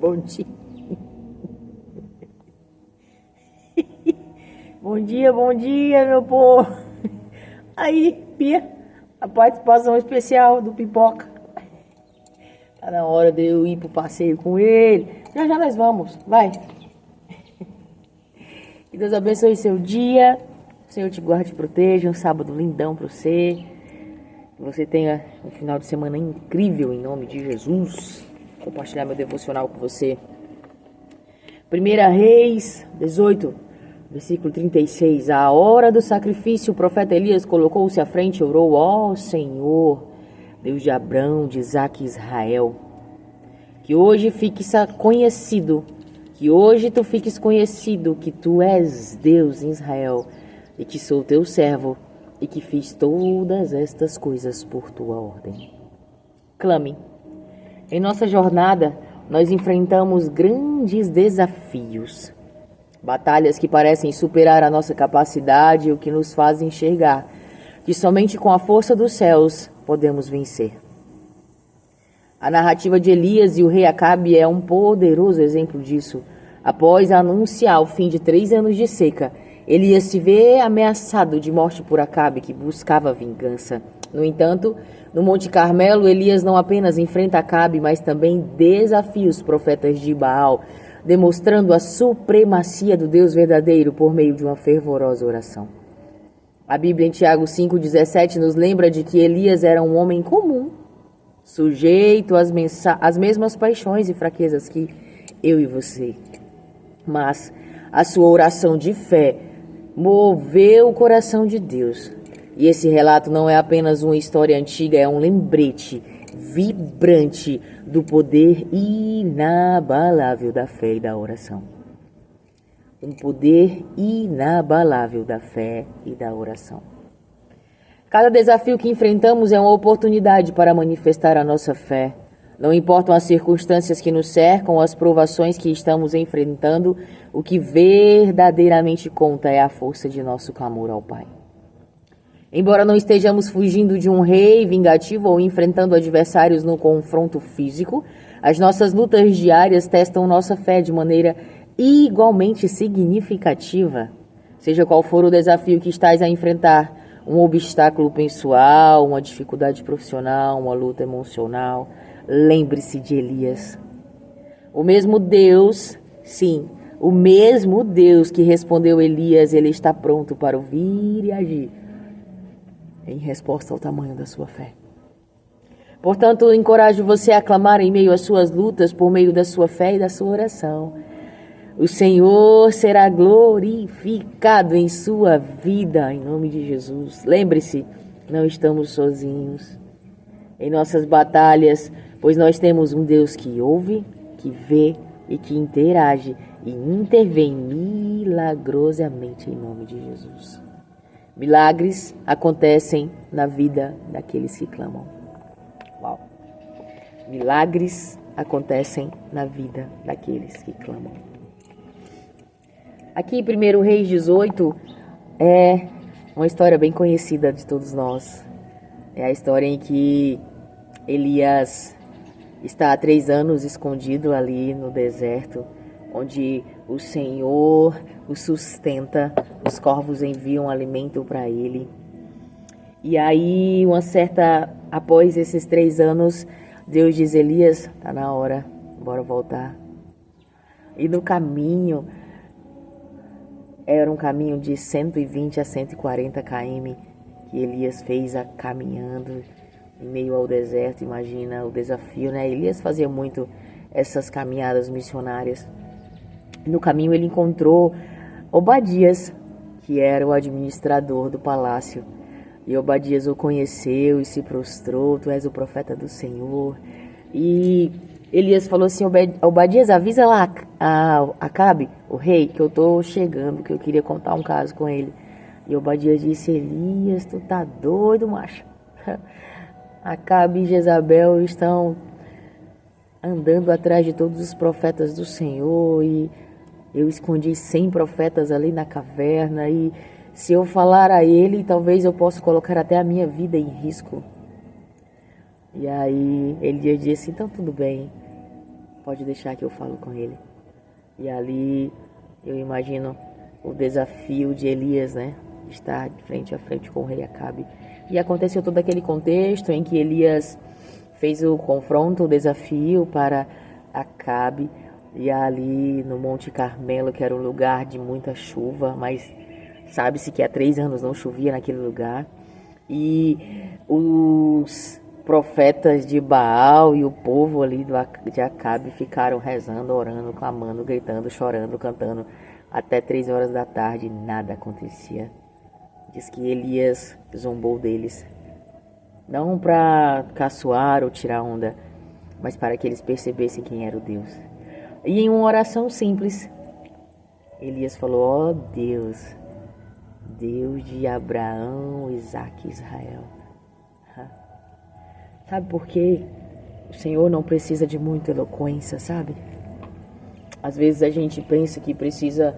Bom dia. Bom dia, meu povo. Aí, Pia, a participação especial do Pipoca. Tá na hora de eu ir pro passeio com ele. Já já nós vamos, vai. Que Deus abençoe seu dia. O Senhor te guarde e proteja. Um sábado lindão pra você. Que você tenha um final de semana incrível em nome de Jesus. Vou compartilhar meu devocional com você. 1 Reis 18, versículo 36. À hora do sacrifício, o profeta Elias colocou-se à frente e orou: ó Senhor, Deus de Abrão, de Isaque e Israel, que hoje fiques conhecido, que hoje tu fiques conhecido que tu és Deus em Israel e que sou teu servo e que fiz todas estas coisas por tua ordem. Clame. Em nossa jornada, nós enfrentamos grandes desafios, batalhas que parecem superar a nossa capacidade e o que nos faz enxergar que somente com a força dos céus podemos vencer. A narrativa de Elias e o rei Acabe é um poderoso exemplo disso. Após anunciar o fim de 3 anos de seca, Elias se vê ameaçado de morte por Acabe, que buscava vingança. No entanto, no Monte Carmelo, Elias não apenas enfrenta Acabe, mas também desafia os profetas de Baal, demonstrando a supremacia do Deus verdadeiro por meio de uma fervorosa oração. A Bíblia em Tiago 5,17 nos lembra de que Elias era um homem comum, sujeito às mesmas paixões e fraquezas que eu e você. Mas a sua oração de fé moveu o coração de Deus. E esse relato não é apenas uma história antiga, é um lembrete vibrante do poder inabalável da fé e da oração. Um poder inabalável da fé e da oração. Cada desafio que enfrentamos é uma oportunidade para manifestar a nossa fé. Não importam as circunstâncias que nos cercam ou as provações que estamos enfrentando, o que verdadeiramente conta é a força de nosso clamor ao Pai. Embora não estejamos fugindo de um rei vingativo ou enfrentando adversários no confronto físico, as nossas lutas diárias testam nossa fé de maneira igualmente significativa. Seja qual for o desafio que estás a enfrentar, um obstáculo pessoal, uma dificuldade profissional, uma luta emocional, lembre-se de Elias. O mesmo Deus, sim, o mesmo Deus que respondeu Elias, ele está pronto para ouvir e agir em resposta ao tamanho da sua fé. Portanto, encorajo você a clamar em meio às suas lutas, por meio da sua fé e da sua oração. O Senhor será glorificado em sua vida, em nome de Jesus. Lembre-se, não estamos sozinhos em nossas batalhas, pois nós temos um Deus que ouve, que vê e que interage e intervém milagrosamente em nome de Jesus. Milagres acontecem na vida daqueles que clamam. Uau! Milagres acontecem na vida daqueles que clamam. Aqui em 1 Reis 18 é uma história bem conhecida de todos nós. É a história em que Elias está há 3 anos escondido ali no deserto, onde o Senhor o sustenta, os corvos enviam alimento para ele. E aí, após esses 3 anos, Deus diz: Elias, tá na hora, bora voltar. E no caminho, era um caminho de 120 a 140 km que Elias fez caminhando em meio ao deserto. Imagina o desafio, né? Elias fazia muito essas caminhadas missionárias. No caminho ele encontrou Obadias, que era o administrador do palácio. E Obadias o conheceu e se prostrou: tu és o profeta do Senhor. E Elias falou assim: Obadias, avisa lá a Acabe, o rei, que eu tô chegando, que eu queria contar um caso com ele. E Obadias disse: Elias, tu tá doido, macho? Acabe e Jezabel estão andando atrás de todos os profetas do Senhor, e eu escondi 100 profetas ali na caverna, e se eu falar a ele, talvez eu possa colocar até a minha vida em risco. E aí Elias disse: então tudo bem, pode deixar que eu falo com ele. E ali eu imagino o desafio de Elias, né? Estar de frente a frente com o rei Acabe. E aconteceu todo aquele contexto em que Elias fez o confronto, o desafio para Acabe. E ali no Monte Carmelo, que era um lugar de muita chuva, mas sabe-se que há 3 anos não chovia naquele lugar. E os profetas de Baal e o povo ali de Acabe ficaram rezando, orando, clamando, gritando, chorando, cantando até 3 horas da tarde e nada acontecia. Diz que Elias zombou deles, não para caçoar ou tirar onda, mas para que eles percebessem quem era o Deus. E em uma oração simples, Elias falou: ó Deus, Deus de Abraão, Isaque e Israel. Sabe por quê? O Senhor não precisa de muita eloquência, sabe? Às vezes a gente pensa que precisa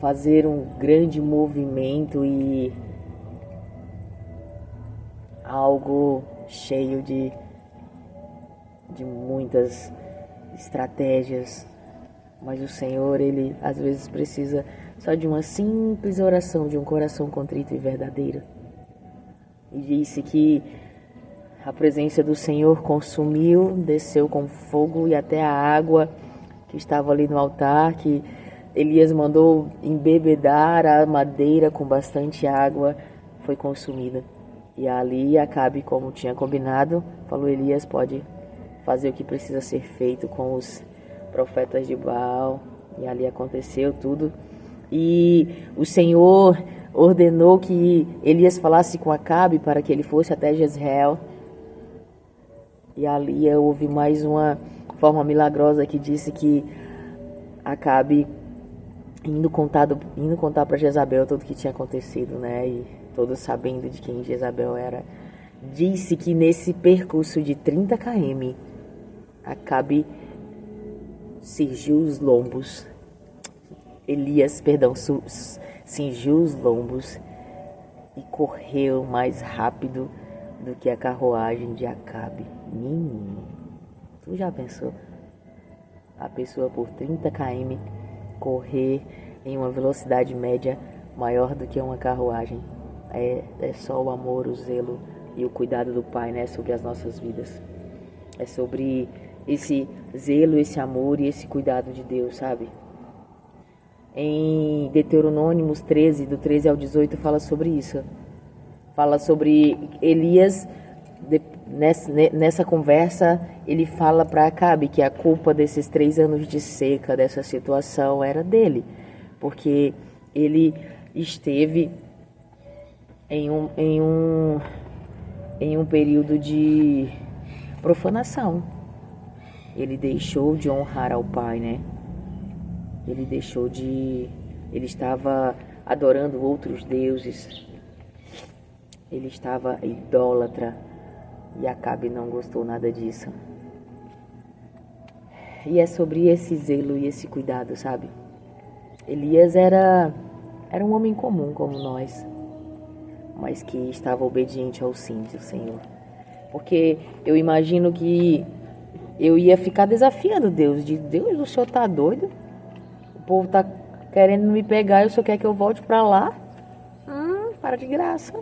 fazer um grande movimento e algo cheio de muitas estratégias, mas o Senhor, Ele às vezes precisa só de uma simples oração, de um coração contrito e verdadeiro. E disse que a presença do Senhor consumiu, desceu com fogo e até a água que estava ali no altar, que Elias mandou embebedar a madeira com bastante água, foi consumida. E ali Acabe, como tinha combinado, falou: Elias, pode fazer o que precisa ser feito com os profetas de Baal. E ali aconteceu tudo. E o Senhor ordenou que Elias falasse com Acabe para que ele fosse até Jezreel. E ali houve mais uma forma milagrosa que disse que Acabe indo contar para Jezabel tudo o que tinha acontecido, né? E todos sabendo de quem Jezabel era. Disse que nesse percurso de 30 km, Acabe cingiu os lombos. Elias, cingiu os lombos e correu mais rápido do que a carruagem de Acabe. Menino, tu já pensou? A pessoa por 30 km correr em uma velocidade média maior do que uma carruagem. É só o amor, o zelo e o cuidado do Pai, né, sobre as nossas vidas. É sobre esse zelo, esse amor e esse cuidado de Deus, sabe? Em Deuteronômios 13, do 13 ao 18, fala sobre isso. Fala sobre Elias. Nessa conversa, ele fala para Acabe que a culpa desses 3 anos de seca, dessa situação, era dele, porque ele esteve em um período de profanação. Ele deixou de honrar ao Pai, né? Ele estava adorando outros deuses. Ele estava idólatra. E Acabe não gostou nada disso. E é sobre esse zelo e esse cuidado, sabe? Elias era um homem comum como nós, mas que estava obediente ao sim do Senhor. Porque eu imagino que eu ia ficar desafiando Deus. Deus, o Senhor tá doido? O povo tá querendo me pegar e o Senhor quer que eu volte pra lá? Para de graça.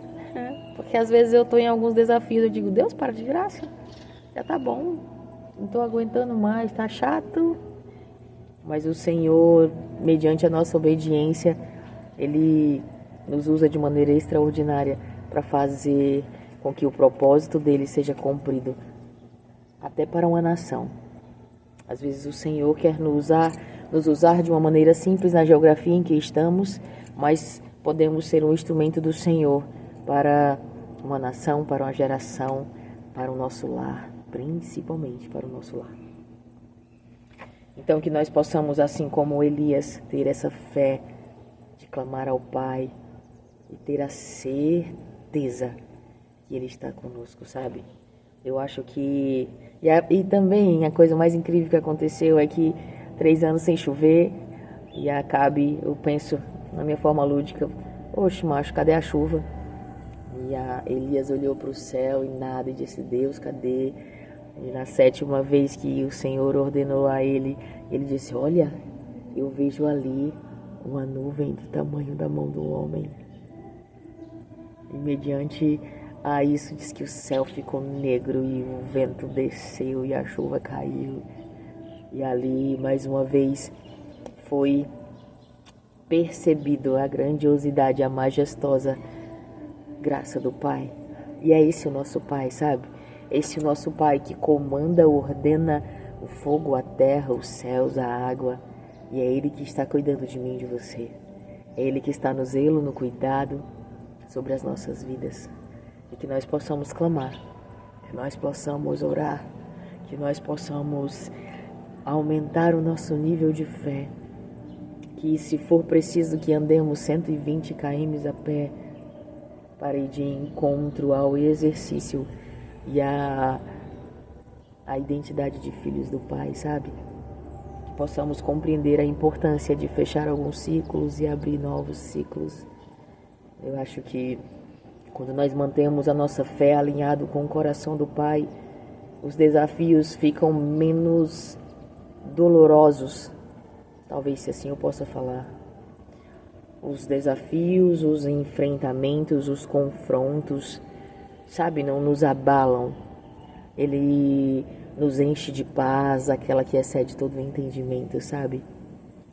Porque às vezes eu tô em alguns desafios, eu digo: Deus, para de graça. Já tá bom. Não tô aguentando mais, tá chato. Mas o Senhor, mediante a nossa obediência, Ele nos usa de maneira extraordinária para fazer com que o propósito dele seja cumprido, até para uma nação. Às vezes o Senhor quer nos usar de uma maneira simples na geografia em que estamos, mas podemos ser um instrumento do Senhor para uma nação, para uma geração, para o nosso lar, principalmente para o nosso lar. Então que nós possamos, assim como Elias, ter essa fé de clamar ao Pai e ter a certeza que Ele está conosco, sabe? Eu acho que... E também a coisa mais incrível que aconteceu é que 3 anos sem chover e Acabe, eu penso na minha forma lúdica: oxe, macho, cadê a chuva? E Elias olhou para o céu e nada, e disse: Deus, cadê? E na 7ª vez que o Senhor ordenou a ele, ele disse: olha, eu vejo ali uma nuvem do tamanho da mão do homem. E mediante a isso diz que o céu ficou negro e o vento desceu e a chuva caiu. E ali, mais uma vez, foi percebido a grandiosidade, a majestosa graça do Pai. E é esse o nosso Pai, sabe? Esse o nosso Pai que comanda, ordena o fogo, a terra, os céus, a água. E é Ele que está cuidando de mim e de você. É Ele que está no zelo, no cuidado sobre as nossas vidas. E que nós possamos clamar, que nós possamos orar, que nós possamos aumentar o nosso nível de fé. Que se for preciso que andemos 120 km a pé para ir de encontro ao exercício e a identidade de filhos do Pai, sabe? Que possamos compreender a importância de fechar alguns ciclos e abrir novos ciclos. Eu acho que quando nós mantemos a nossa fé alinhado com o coração do Pai, os desafios ficam menos dolorosos, talvez se assim eu possa falar. Os desafios, os enfrentamentos, os confrontos, sabe, não nos abalam. Ele nos enche de paz, aquela que excede todo o entendimento, sabe?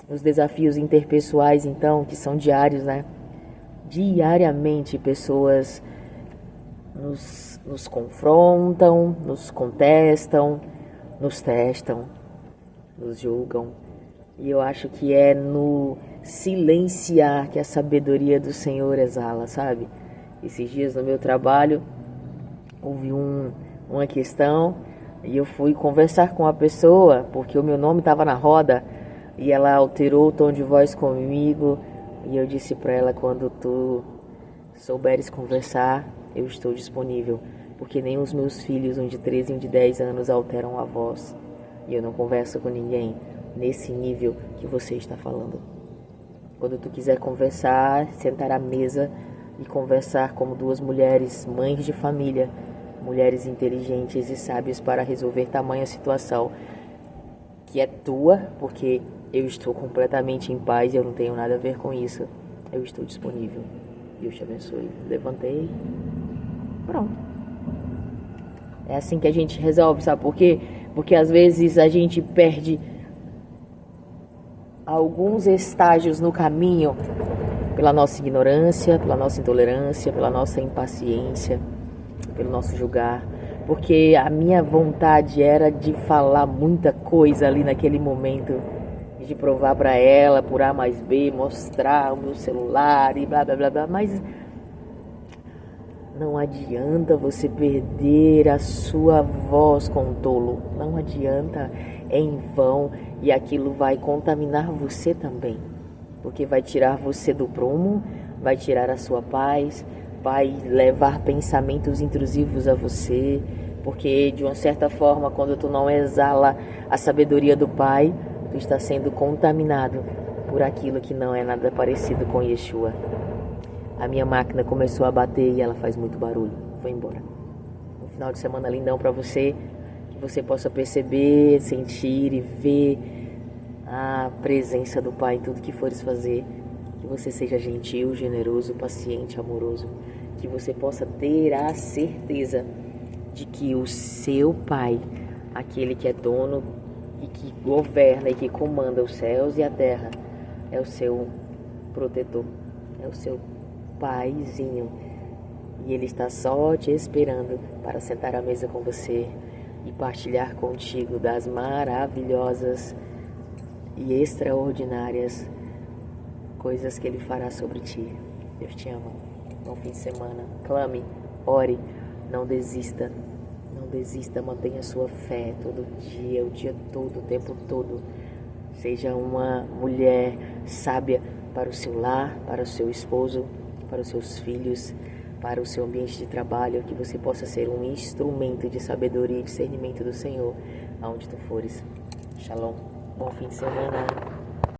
Os desafios interpessoais, então, que são diários, né? Diariamente pessoas nos confrontam, nos contestam, nos testam, nos julgam. E eu acho que é no silenciar que a sabedoria do Senhor exala, sabe? Esses dias no meu trabalho houve uma questão e eu fui conversar com a pessoa porque o meu nome estava na roda e ela alterou o tom de voz comigo e eu disse para ela: quando tu souberes conversar, eu estou disponível, porque nem os meus filhos, um de 13 e um de 10 anos, alteram a voz e eu não converso com ninguém nesse nível que você está falando. Quando tu quiser conversar, sentar à mesa e conversar como duas mulheres, mães de família, mulheres inteligentes e sábias para resolver tamanha situação que é tua, porque eu estou completamente em paz e eu não tenho nada a ver com isso. Eu estou disponível. Deus te abençoe. Levantei. Pronto. É assim que a gente resolve, sabe por quê? Porque às vezes a gente perde alguns estágios no caminho pela nossa ignorância, pela nossa intolerância, pela nossa impaciência, pelo nosso julgar. Porque a minha vontade era de falar muita coisa ali naquele momento, de provar para ela por A mais B, mostrar o meu celular e blá blá blá blá, mas não adianta você perder a sua voz com o tolo, não adianta, é em vão e aquilo vai contaminar você também, porque vai tirar você do prumo, vai tirar a sua paz, vai levar pensamentos intrusivos a você, porque de uma certa forma, quando tu não exala a sabedoria do Pai, tu está sendo contaminado por aquilo que não é nada parecido com Yeshua. A minha máquina começou a bater e ela faz muito barulho. Foi embora. Um final de semana lindão para você, que você possa perceber, sentir e ver a presença do Pai em tudo que fores fazer. Que você seja gentil, generoso, paciente, amoroso. Que você possa ter a certeza de que o seu Pai, aquele que é dono e que governa e que comanda os céus e a terra, é o seu protetor, é o seu Paizinho. E Ele está só te esperando para sentar à mesa com você e partilhar contigo das maravilhosas e extraordinárias coisas que Ele fará sobre ti. Deus te ama. Bom fim de semana. Clame, ore, não desista. Não desista, mantenha sua fé todo dia, o dia todo, o tempo todo. Seja uma mulher sábia para o seu lar, para o seu esposo, para os seus filhos, para o seu ambiente de trabalho, que você possa ser um instrumento de sabedoria e discernimento do Senhor, aonde tu fores. Shalom. Bom fim de semana.